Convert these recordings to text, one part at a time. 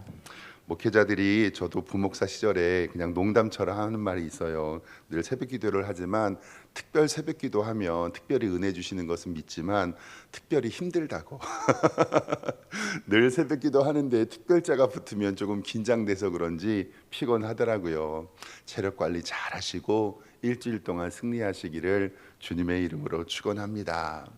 합니다. 목회자들이 저도 부목사 시절에 그냥 농담처럼 하는 말이 있어요. 늘 새벽 기도를 하지만 특별 새벽 기도하면 특별히 은혜 주시는 것은 믿지만 특별히 힘들다고. 늘 새벽 기도하는데 특별자가 붙으면 조금 긴장돼서 그런지 피곤하더라고요. 체력 관리 잘 하시고 일주일 동안 승리하시기를 주님의 이름으로 축원합니다.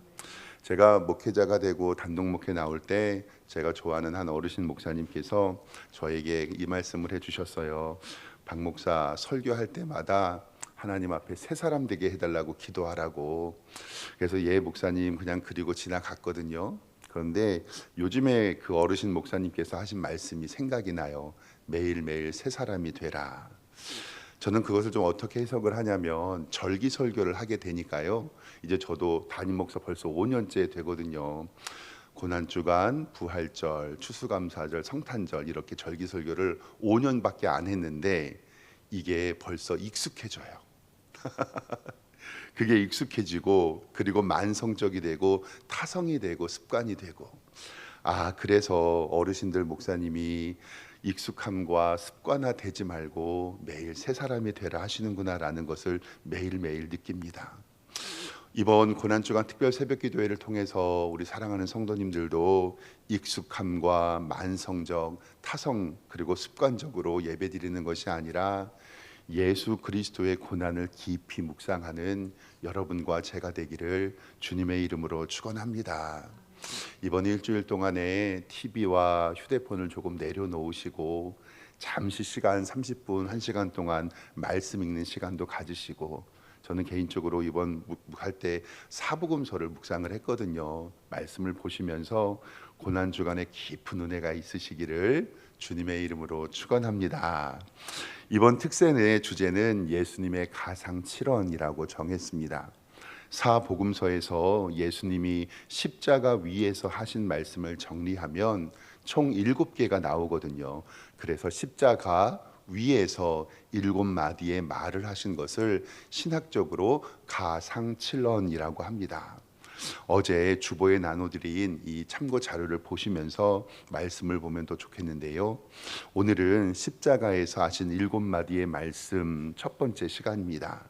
제가 목회자가 되고 단독 목회 나올 때 제가 좋아하는 한 어르신 목사님께서 저에게 이 말씀을 해주셨어요. 박 목사, 설교할 때마다 하나님 앞에 새 사람 되게 해달라고 기도하라고. 그래서 예 목사님 그냥 그리고 지나갔거든요. 그런데 요즘에 그 어르신 목사님께서 하신 말씀이 생각이 나요. 매일매일 새 사람이 되라. 저는 그것을 좀 어떻게 해석을 하냐면 절기 설교를 하게 되니까요. 이제 저도 담임 목사 벌써 5년째 되거든요. 고난주간, 부활절, 추수감사절, 성탄절 이렇게 절기 설교를 5년밖에 안 했는데 이게 벌써 익숙해져요. 그게 익숙해지고 그리고 만성적이 되고 타성이 되고 습관이 되고 그래서 어르신들 목사님이 익숙함과 습관화되지 말고 매일 새 사람이 되라 하시는구나라는 것을 매일매일 느낍니다. 이번 고난주간 특별 새벽 기도회를 통해서 우리 사랑하는 성도님들도 익숙함과 만성적, 타성 그리고 습관적으로 예배드리는 것이 아니라 예수 그리스도의 고난을 깊이 묵상하는 여러분과 제가 되기를 주님의 이름으로 축원합니다. 이번 일주일 동안에 TV와 휴대폰을 조금 내려놓으시고 잠시 시간 30분, 1시간 동안 말씀 읽는 시간도 가지시고 저는 개인적으로 이번 묵할 때 사복음서를 묵상을 했거든요. 말씀을 보시면서 고난주간에 깊은 은혜가 있으시기를 주님의 이름으로 축원합니다. 이번 특세의 주제는 예수님의 가상 7원이라고 정했습니다. 사복음서에서 예수님이 십자가 위에서 하신 말씀을 정리하면 총 7개가 나오거든요. 그래서 십자가 위에서 7마디의 말을 하신 것을 신학적으로 가상칠언이라고 합니다. 어제 주보에 나눠드린 이 참고 자료를 보시면서 말씀을 보면 더 좋겠는데요. 오늘은 십자가에서 하신 7마디의 말씀 첫 번째 시간입니다.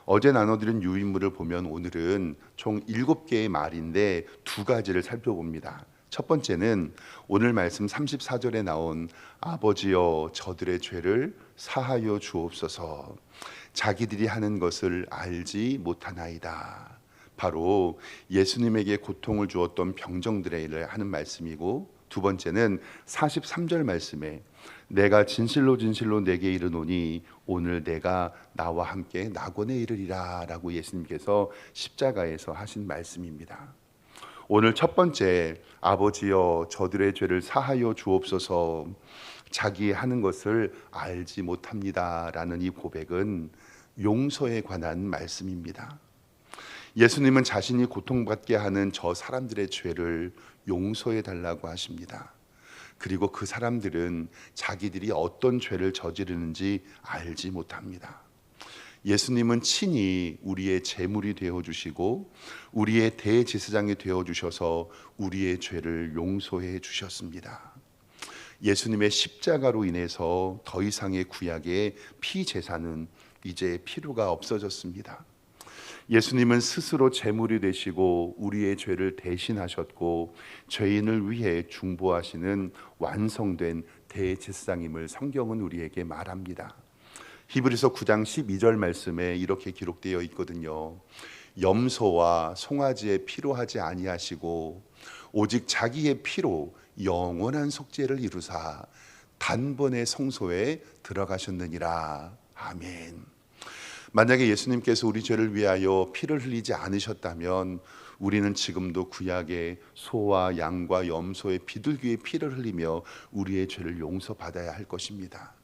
어제 나눠드린 유인물을 보면 오늘은 총 7개의 말인데 2가지를 살펴봅니다. 첫 번째는 오늘 말씀 34절에 나온 아버지여 저들의 죄를 사하여 주옵소서. 자기들이 하는 것을 알지 못하나이다. 바로 예수님에게 고통을 주었던 병정들에 하는 말씀이고, 두 번째는 43절 말씀에 내가 진실로 진실로 내게 이르노니 오늘 내가 나와 함께 낙원에 이르리라 라고 예수님께서 십자가에서 하신 말씀입니다. 오늘 첫 번째 아버지여 저들의 죄를 사하여 주옵소서, 자기 하는 것을 알지 못합니다 라는 이 고백은 용서에 관한 말씀입니다. 예수님은 자신이 고통받게 하는 저 사람들의 죄를 용서해 달라고 하십니다. 그리고 그 사람들은 자기들이 어떤 죄를 저지르는지 알지 못합니다. 예수님은 친히 우리의 제물이 되어주시고 우리의 대제사장이 되어주셔서 우리의 죄를 용서해 주셨습니다. 예수님의 십자가로 인해서 더 이상의 구약의 피제사는 이제 필요가 없어졌습니다. 예수님은 스스로 제물이 되시고 우리의 죄를 대신하셨고 죄인을 위해 중보하시는 완성된 대제사장임을 성경은 우리에게 말합니다. 히브리서 9장 12절 말씀에 이렇게 기록되어 있거든요. 염소와 송아지의 피로 하지 아니하시고 오직 자기의 피로 영원한 속죄를 이루사 단번에 성소에 들어가셨느니라. 아멘. 만약에 예수님께서 우리 죄를 위하여 피를 흘리지 않으셨다면 우리는 지금도 구약의 소와 양과 염소의 비둘기의 피를 흘리며 우리의 죄를 용서받아야 할 것입니다.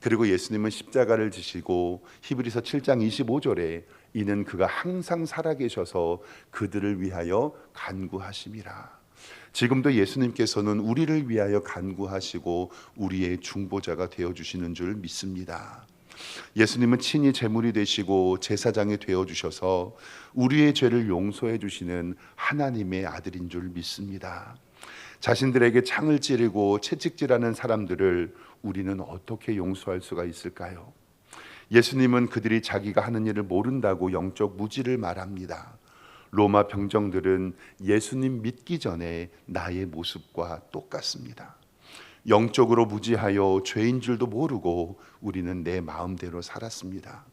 그리고 예수님은 십자가를 지시고 히브리서 7장 25절에 이는 그가 항상 살아계셔서 그들을 위하여 간구하심이라. 지금도 예수님께서는 우리를 위하여 간구하시고 우리의 중보자가 되어주시는 줄 믿습니다. 예수님은 친히 제물이 되시고 제사장이 되어주셔서 우리의 죄를 용서해 주시는 하나님의 아들인 줄 믿습니다. 자신들에게 창을 찌르고 채찍질하는 사람들을 우리는 어떻게 용서할 수가 있을까요? 예수님은 그들이 자기가 하는 일을 모른다고 영적 무지를 말합니다. 로마 병정들은 예수님 믿기 전에 나의 모습과 똑같습니다. 영적으로 무지하여 죄인 줄도 모르고 우리는 내 마음대로 살았습니다.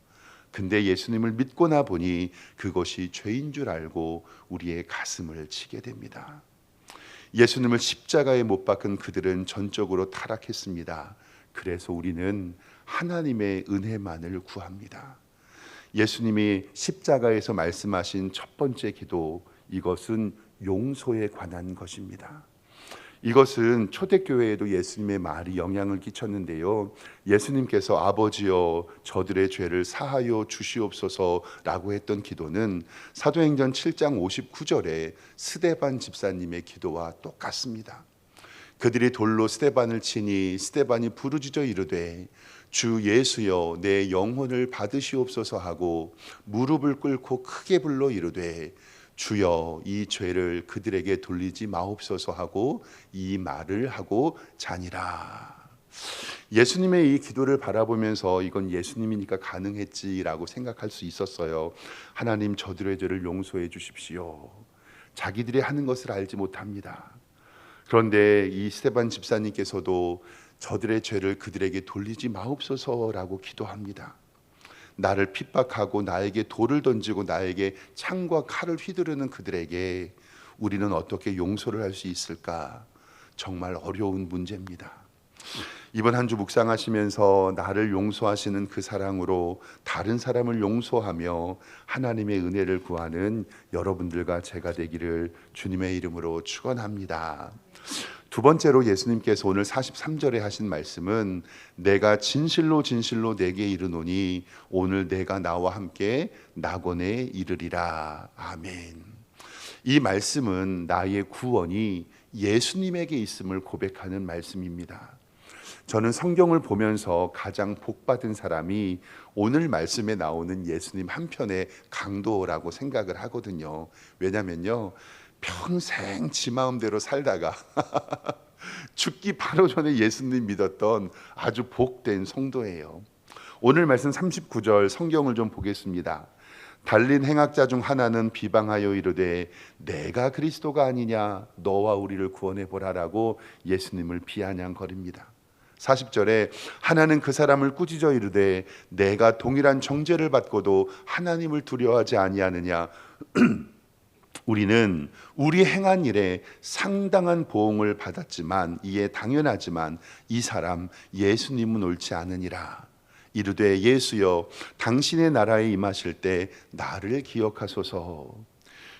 근데 예수님을 믿고 나 보니 그것이 죄인 줄 알고 우리의 가슴을 치게 됩니다. 예수님을 십자가에 못 박은 그들은 전적으로 타락했습니다. 그래서 우리는 하나님의 은혜만을 구합니다. 예수님이 십자가에서 말씀하신 첫 번째 기도, 이것은 용서에 관한 것입니다. 이것은 초대교회에도 예수님의 말이 영향을 끼쳤는데요. 예수님께서 아버지여 저들의 죄를 사하여 주시옵소서라고 했던 기도는 사도행전 7장 59절에 스데반 집사님의 기도와 똑같습니다. 그들이 돌로 스데반을 치니 스데반이 부르짖어 이르되 주 예수여 내 영혼을 받으시옵소서 하고 무릎을 꿇고 크게 불러 이르되 주여 이 죄를 그들에게 돌리지 마옵소서 하고 이 말을 하고 자니라. 예수님의 이 기도를 바라보면서 이건 예수님이니까 가능했지라고 생각할 수 있었어요. 하나님 저들의 죄를 용서해 주십시오. 자기들이 하는 것을 알지 못합니다. 그런데 이 스데반 집사님께서도 저들의 죄를 그들에게 돌리지 마옵소서라고 기도합니다. 나를 핍박하고 나에게 돌을 던지고 나에게 창과 칼을 휘두르는 그들에게 우리는 어떻게 용서를 할 수 있을까? 정말 어려운 문제입니다. 이번 한 주 묵상하시면서 나를 용서하시는 그 사랑으로 다른 사람을 용서하며 하나님의 은혜를 구하는 여러분들과 제가 되기를 주님의 이름으로 축원합니다. 두 번째로 예수님께서 오늘 43절에 하신 말씀은 내가 진실로 진실로 내게 이르노니 오늘 내가 나와 함께 낙원에 이르리라. 아멘. 이 말씀은 나의 구원이 예수님에게 있음을 고백하는 말씀입니다. 저는 성경을 보면서 가장 복받은 사람이 오늘 말씀에 나오는 예수님 한 편의 강도라고 생각을 하거든요. 왜냐면요, 평생 지 마음대로 살다가 죽기 바로 전에 예수님 믿었던 아주 복된 성도예요. 오늘 말씀 39절 성경을 좀 보겠습니다. 달린 행악자 중 하나는 비방하여 이르되 내가 그리스도가 아니냐 너와 우리를 구원해 보라라고 예수님을 비아냥거립니다. 40절에 하나는 그 사람을 꾸짖어 이르되 내가 동일한 정죄를 받고도 하나님을 두려워하지 아니하느냐. 우리는 우리 행한 일에 상당한 보응을 받았지만 이에 당연하지만 이 사람 예수님은 옳지 않으니라. 이르되 예수여 당신의 나라에 임하실 때 나를 기억하소서.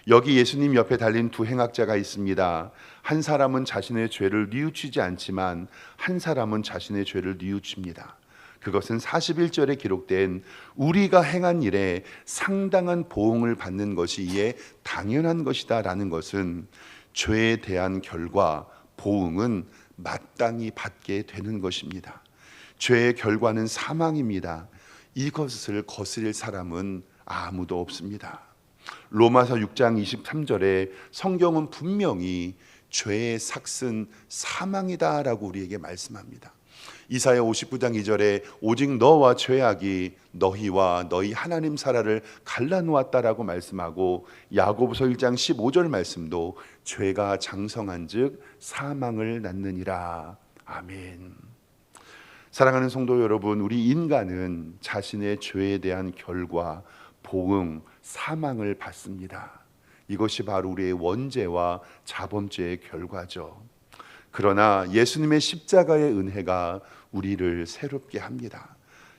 여기 예수님 옆에 달린 두 행악자가 있습니다. 한 사람은 자신의 죄를 뉘우치지 않지만 한 사람은 자신의 죄를 뉘우칩니다. 그것은 41절에 기록된 우리가 행한 일에 상당한 보응을 받는 것이 이에 당연한 것이다 라는 것은 죄에 대한 결과 보응은 마땅히 받게 되는 것입니다. 죄의 결과는 사망입니다. 이것을 거스릴 사람은 아무도 없습니다. 로마서 6장 23절에 성경은 분명히 죄의 삭은 사망이다라고 우리에게 말씀합니다. 이사야 59장 2절에 오직 너와 죄악이 너희와 너희 하나님 사라를 갈라놓았다라고 말씀하고 야고보서 1장 15절 말씀도 죄가 장성한즉 사망을 낳느니라. 아멘. 사랑하는 성도 여러분, 우리 인간은 자신의 죄에 대한 결과 보응, 사망을 받습니다. 이것이 바로 우리의 원죄와 자범죄의 결과죠. 그러나 예수님의 십자가의 은혜가 우리를 새롭게 합니다.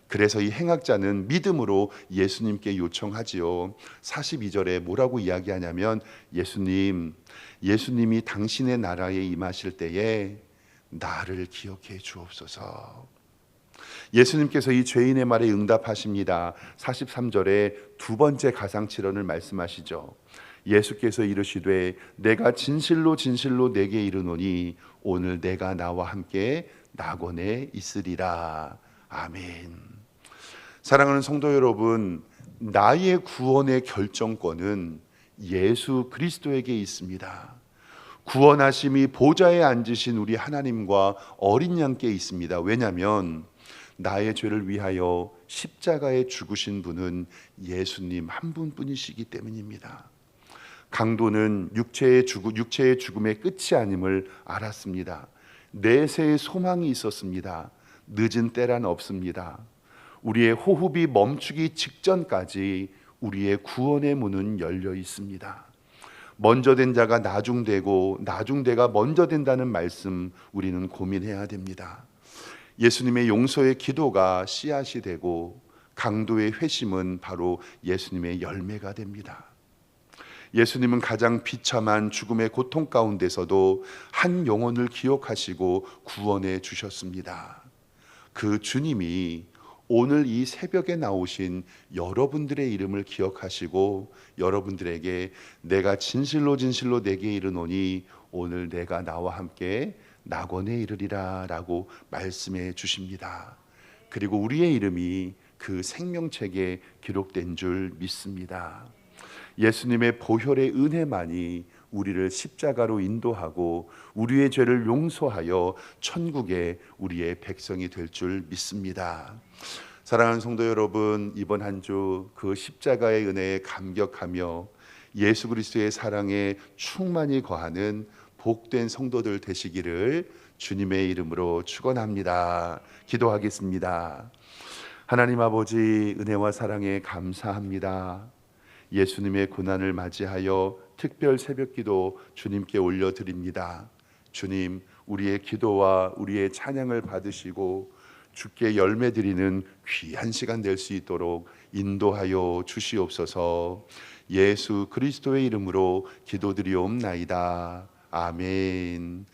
그래서 이 행악자는 믿음으로 예수님께 요청하지요. 42절에 뭐라고 이야기하냐면 예수님이 당신의 나라에 임하실 때에 나를 기억해 주옵소서. 예수님께서 이 죄인의 말에 응답하십니다. 43절에 두 번째 가상칠언을 말씀하시죠. 예수께서 이르시되 내가 진실로 진실로 내게 이르노니 오늘 내가 나와 함께 낙원에 있으리라. 아멘. 사랑하는 성도 여러분, 나의 구원의 결정권은 예수 그리스도에게 있습니다. 구원하심이 보좌에 앉으신 우리 하나님과 어린 양께 있습니다. 왜냐하면 나의 죄를 위하여 십자가에 죽으신 분은 예수님 한 분뿐이시기 때문입니다. 강도는 육체의 죽음의 끝이 아님을 알았습니다. 내세의 소망이 있었습니다. 늦은 때란 없습니다. 우리의 호흡이 멈추기 직전까지 우리의 구원의 문은 열려 있습니다. 먼저 된 자가 나중되고 나중되가 먼저 된다는 말씀 우리는 고민해야 됩니다. 예수님의 용서의 기도가 씨앗이 되고 강도의 회심은 바로 예수님의 열매가 됩니다. 예수님은 가장 비참한 죽음의 고통 가운데서도 한 영혼을 기억하시고 구원해 주셨습니다. 그 주님이 오늘 이 새벽에 나오신 여러분들의 이름을 기억하시고 여러분들에게 내가 진실로 진실로 내게 이르노니 오늘 내가 나와 함께 낙원에 이르리라 라고 말씀해 주십니다. 그리고 우리의 이름이 그 생명책에 기록된 줄 믿습니다. 예수님의 보혈의 은혜만이 우리를 십자가로 인도하고 우리의 죄를 용서하여 천국의 우리의 백성이 될 줄 믿습니다. 사랑하는 성도 여러분, 이번 한 주 그 십자가의 은혜에 감격하며 예수 그리스도의 사랑에 충만히 거하는 복된 성도들 되시기를 주님의 이름으로 축원합니다. 기도하겠습니다. 하나님 아버지, 은혜와 사랑에 감사합니다. 예수님의 고난을 맞이하여 특별 새벽기도 주님께 올려드립니다. 주님, 우리의 기도와 우리의 찬양을 받으시고 주께 열매드리는 귀한 시간 될 수 있도록 인도하여 주시옵소서. 예수 그리스도의 이름으로 기도드리옵나이다. 아멘.